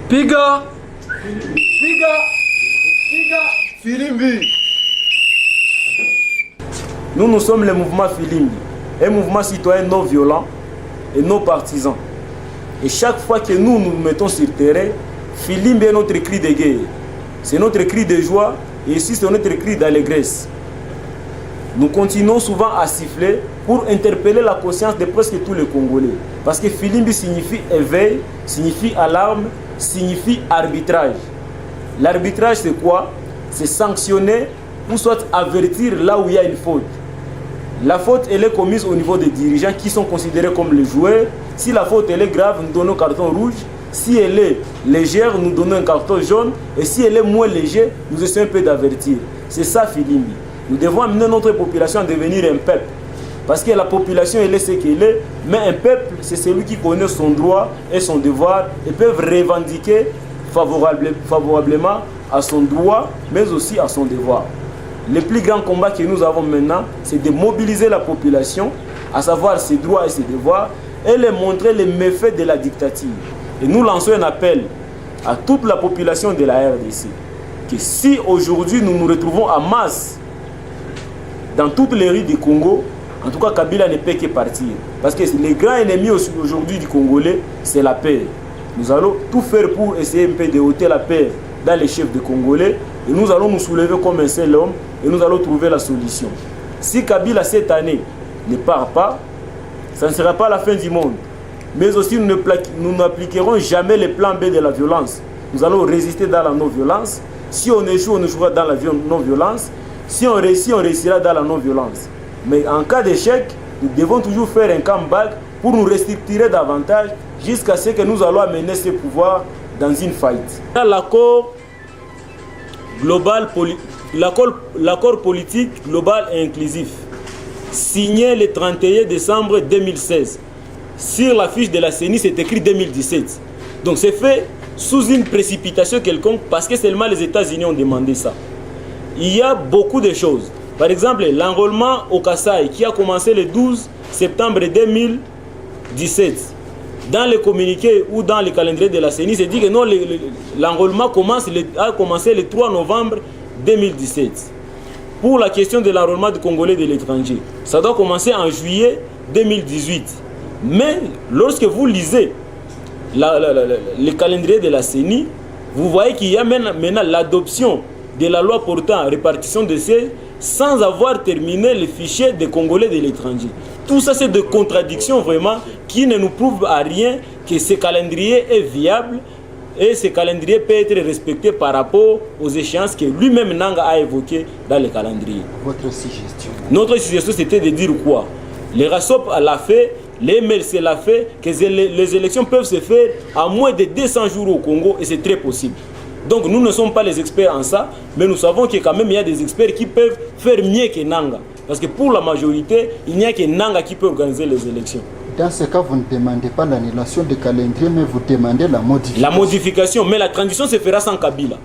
Piga! Piga! Piga! Filimbi! Nous sommes le mouvement Filimbi, un mouvement citoyen non violent et non partisan. Et chaque fois que nous nous mettons sur le terrain, Filimbi est notre cri de guerre. C'est notre cri de joie et ici c'est notre cri d'allégresse. Nous continuons souvent à siffler pour interpeller la conscience de presque tous les Congolais. Parce que Filimbi signifie éveil, signifie alarme, signifie arbitrage. L'arbitrage c'est quoi? C'est sanctionner ou soit avertir là où il y a une faute. La faute elle est commise au niveau des dirigeants qui sont considérés comme les joueurs. Si la faute elle est grave, nous donnons un carton rouge. Si elle est légère, nous donnons un carton jaune. Et si elle est moins légère, nous essayons un peu d'avertir. C'est ça Filimbi. Nous devons amener notre population à devenir un peuple. Parce que la population, elle est ce qu'elle est. Mais un peuple, c'est celui qui connaît son droit et son devoir et peuvent revendiquer favorablement à son droit, mais aussi à son devoir. Le plus grand combat que nous avons maintenant, c'est de mobiliser la population, à savoir ses droits et ses devoirs, et leur montrer les méfaits de la dictature. Et nous lançons un appel à toute la population de la RDC, que si aujourd'hui nous nous retrouvons en masse dans toutes les rues du Congo, en tout cas Kabila ne peut que partir. Parce que le grand ennemi aujourd'hui du Congolais, c'est la paix. Nous allons tout faire pour essayer un peu de ôter la paix dans les chefs des Congolais. Et nous allons nous soulever comme un seul homme et nous allons trouver la solution. Si Kabila cette année ne part pas, ça ne sera pas la fin du monde. Mais aussi nous n'appliquerons jamais le plan B de la violence. Nous allons résister dans la non-violence. Si on échoue, on échouera dans la non-violence. Si on réussit, on réussira dans la non-violence. Mais en cas d'échec, nous devons toujours faire un comeback pour nous restructurer davantage jusqu'à ce que nous allons amener ce pouvoir dans une faillite. L'accord politique global et inclusif signé le 31 décembre 2016. Sur la fiche de la CENI, c'est écrit 2017. Donc c'est fait sous une précipitation quelconque parce que seulement les États-Unis ont demandé ça. Il y a beaucoup de choses. Par exemple, l'enrôlement au Kasaï qui a commencé le 12 septembre 2017. Dans le communiqué ou dans le calendrier de la CENI, c'est dit que non, l'enrôlement a commencé le 3 novembre 2017. Pour la question de l'enrôlement du Congolais de l'étranger, ça doit commencer en juillet 2018. Mais lorsque vous lisez le calendrier de la CENI, vous voyez qu'il y a maintenant l'adoption de la loi portant répartition de ces sans avoir terminé le fichier des Congolais de l'étranger. Tout ça, c'est des contradictions vraiment qui ne nous prouvent à rien que ce calendrier est viable et ce calendrier peut être respecté par rapport aux échéances que lui-même Nanga a évoquées dans le calendrier. Votre suggestion? Notre suggestion, c'était de dire quoi? Le RASOP l'a fait, les MLC l'a fait, que les élections peuvent se faire à moins de 200 jours au Congo et c'est très possible. Donc nous ne sommes pas les experts en ça, mais nous savons que quand même il y a des experts qui peuvent faire mieux que Nanga. Parce que pour la majorité, il n'y a que Nanga qui peut organiser les élections. Dans ce cas, vous ne demandez pas l'annulation du calendrier, mais vous demandez la modification. La modification, mais la transition se fera sans Kabila.